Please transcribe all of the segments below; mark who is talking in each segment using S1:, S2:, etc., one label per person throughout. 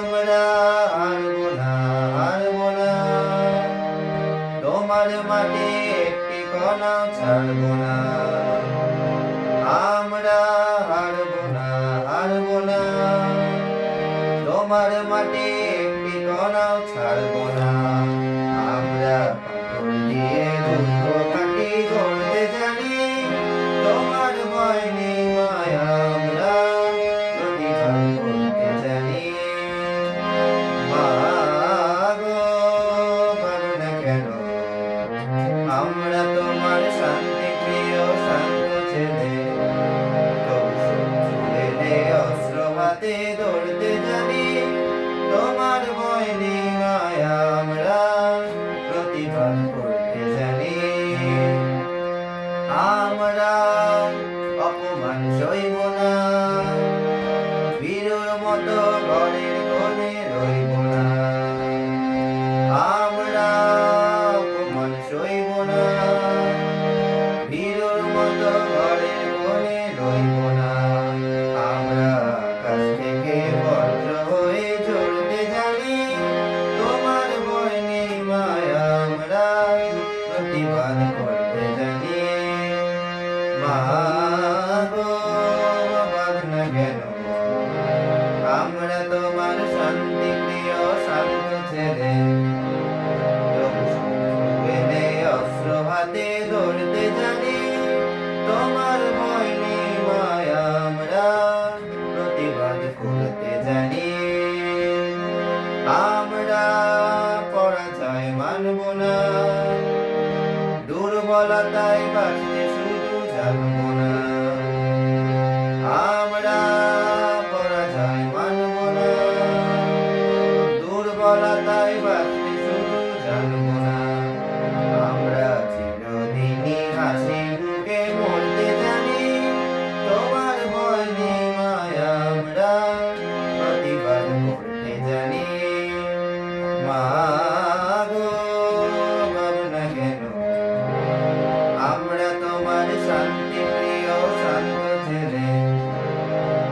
S1: আমরা হারবো না, হারবো না, তোমার মাটি একটি কণাও ছাড়বো না। আমরা হারবো না, হারবো না, তোমার মাটি একটি কণাও ছাড়বো না। আমরা পাথর দিয়ে দুর্গ কাটি গড়তে জানি, তোমার ভয় নেই মায়া আমরা প্রতিবাদ করতে জানি। মা গো পারো না কেন, আমরা তোমার শান্তি প্রিয় শান্ত ছেলে, তবু শত্রু এলে অস্ত্র হাতে ধরতে জানি, তোমার ভয় নেই মায়া আমরা প্রতিবাদ করতে জানি। আমরা অপমান সইব না, বীরের মতো ঘরের কোণে রইব না। আমরা অপমান সইব না, বীরের মতো ঘরের কোণে রইব না। আমরা আকাশ থেকে বজ্র হয়ে ঝরতে জানি, তোমার ভয় নেই মায়া আমরা প্রতিবাদ করতে জানি। মা গো ভাব না কেন, আমরা তোমার শান্তি প্রিয় শান্ত ছেলে, তবু শত্রু এলে অস্ত্র হাতে ধরতে জানি, তোমার ভয় নেই মায়া আমরা প্রতিবাদ করতে জানি। আমরা পরাজয় মানব না, দুর্বলতায় বাঁচতে শুধু জানবো না। আমরা পরাজয় মানব না, দুর্বলতায় বাঁচতে শুধু জানবো না। আমরা চিরদিনই হাসি মুখে মরতে জানি, তোমার ভয় নেই মায়া আমরা প্রতিবাদ করতে জানি। মা গো ভাব না কেন, আমরা তোমার শান্তি প্রিয় শান্ত ছেলে,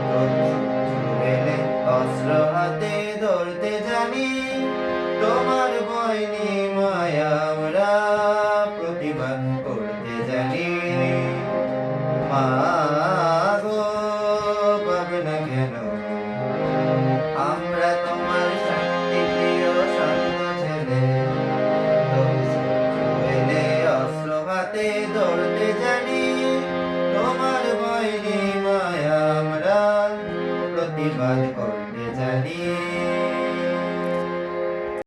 S1: তবু শত্রু এলে অস্ত্র হাতে ধরতে জানি, তোমার ভয় নেই মায়া আমরা প্রতিবাদ করতে জানি। মা